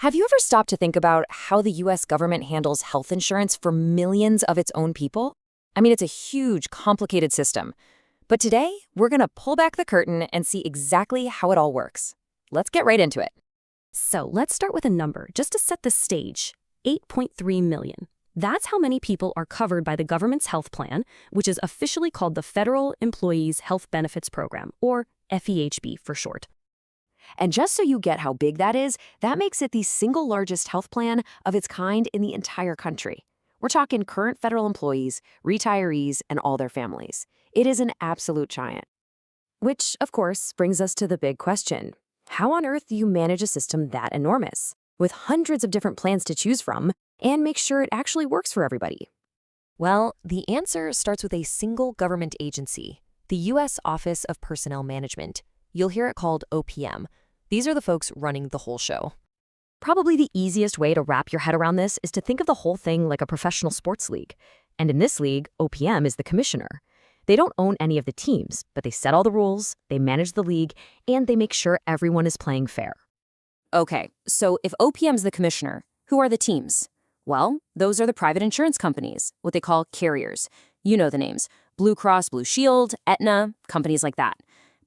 Have you ever stopped to think about how the US government handles health insurance for millions of its own people? I mean, it's a huge, complicated system. But today, we're going to pull back the curtain and see exactly how it all works. Let's get right into it. So let's start with a number just to set the stage. 8.3 million. That's how many people are covered by the government's health plan, which is officially called the Federal Employees Health Benefits Program, or FEHB for short. And just so you get how big that is, that makes it the single largest health plan of its kind in the entire country. We're talking current federal employees, retirees, and all their families. It is an absolute giant. Which, of course, brings us to the big question. How on earth do you manage a system that enormous, with hundreds of different plans to choose from, and make sure it actually works for everybody? Well, the answer starts with a single government agency, the U.S. Office of Personnel Management. You'll hear it called OPM. These are the folks running the whole show. Probably the easiest way to wrap your head around this is to think of the whole thing like a professional sports league. And in this league, OPM is the commissioner. They don't own any of the teams, but they set all the rules, they manage the league, and they make sure everyone is playing fair. Okay, so if OPM's the commissioner, who are the teams? Well, those are the private insurance companies, what they call carriers. You know the names: Blue Cross Blue Shield, Aetna, companies like that.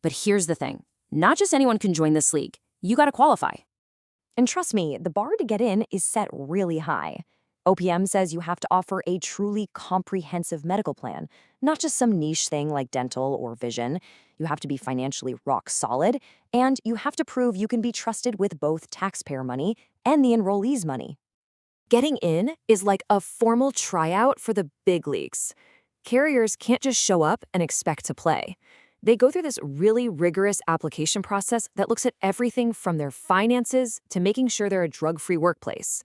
But here's the thing. Not just anyone can join this league. You gotta qualify. And trust me, the bar to get in is set really high. OPM says you have to offer a truly comprehensive medical plan, not just some niche thing like dental or vision. You have to be financially rock solid, and you have to prove you can be trusted with both taxpayer money and the enrollees' money. Getting in is like a formal tryout for the big leagues. Carriers can't just show up and expect to play. They go through this really rigorous application process that looks at everything from their finances to making sure they're a drug-free workplace.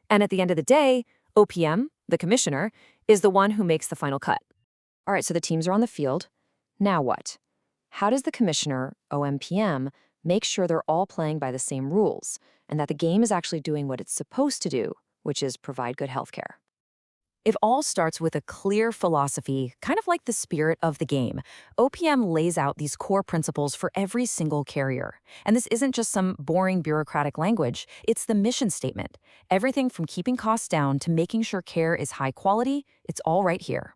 And at the end of the day, OPM, the commissioner, is the one who makes the final cut. All right, so the teams are on the field. Now what? How does the commissioner, OMPM, make sure they're all playing by the same rules and that the game is actually doing what it's supposed to do, which is provide good health care? It all starts with a clear philosophy, kind of like the spirit of the game. OPM lays out these core principles for every single carrier. And this isn't just some boring bureaucratic language, it's the mission statement. Everything from keeping costs down to making sure care is high quality, it's all right here.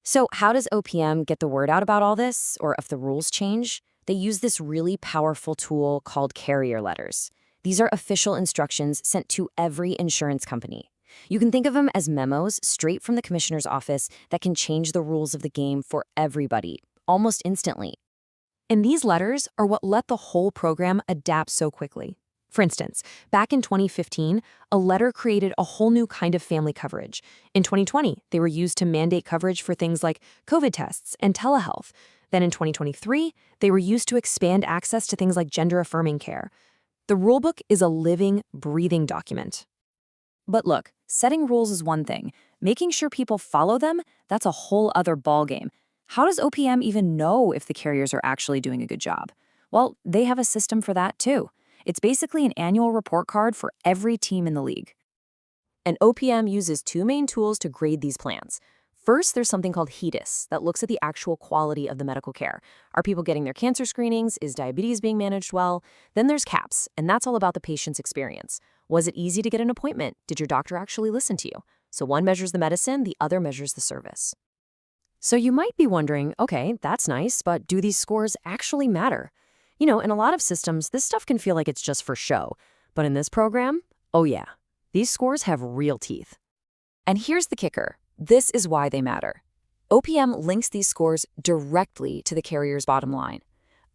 So how does OPM get the word out about all this, or if the rules change? They use this really powerful tool called carrier letters. These are official instructions sent to every insurance company. You can think of them as memos straight from the commissioner's office that can change the rules of the game for everybody, almost instantly. And these letters are what let the whole program adapt so quickly. For instance, back in 2015, a letter created a whole new kind of family coverage. In 2020, they were used to mandate coverage for things like COVID tests and telehealth. Then in 2023, they were used to expand access to things like gender-affirming care. The rulebook is a living, breathing document. But look, setting rules is one thing. Making sure people follow them, that's a whole other ballgame. How does OPM even know if the carriers are actually doing a good job? Well, they have a system for that too. It's basically an annual report card for every team in the league. And OPM uses two main tools to grade these plans. First, there's something called HEDIS that looks at the actual quality of the medical care. Are people getting their cancer screenings? Is diabetes being managed well? Then there's CAPS, and that's all about the patient's experience. Was it easy to get an appointment? Did your doctor actually listen to you? So one measures the medicine, the other measures the service. So you might be wondering, okay, that's nice, but do these scores actually matter? You know, in a lot of systems, this stuff can feel like it's just for show. But in this program, oh yeah, these scores have real teeth. And here's the kicker. This is why they matter. OPM links these scores directly to the carrier's bottom line.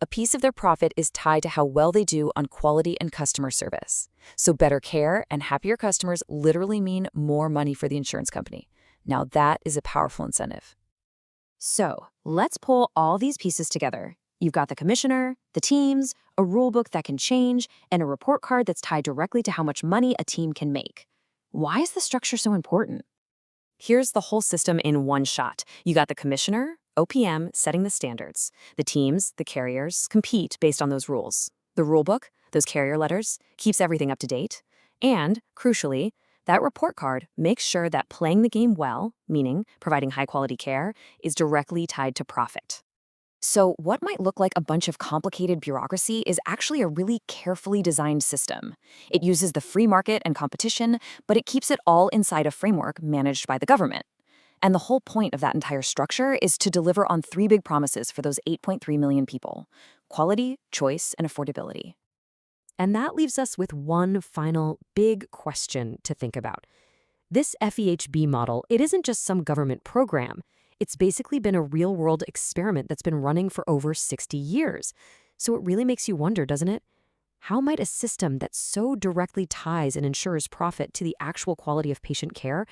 A piece of their profit is tied to how well they do on quality and customer service. So better care and happier customers literally mean more money for the insurance company. Now that is a powerful incentive. So let's pull all these pieces together. You've got the commissioner, the teams, a rulebook that can change, and a report card that's tied directly to how much money a team can make. Why is the structure so important? Here's the whole system in one shot. You got the commissioner, OPM, setting the standards. The teams, the carriers, compete based on those rules. The rulebook, those carrier letters, keeps everything up to date. And, crucially, that report card makes sure that playing the game well, meaning providing high-quality care, is directly tied to profit. So, what might look like a bunch of complicated bureaucracy is actually a really carefully designed system. It uses the free market and competition, but it keeps it all inside a framework managed by the government. And the whole point of that entire structure is to deliver on three big promises for those 8.3 million people: quality, choice, and affordability. And that leaves us with one final big question to think about. This FEHB model, it isn't just some government program. It's basically been a real-world experiment that's been running for over 60 years. So it really makes you wonder, doesn't it? How might a system that so directly ties an insurer's profit to the actual quality of patient care,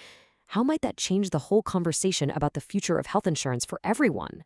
how might that change the whole conversation about the future of health insurance for everyone?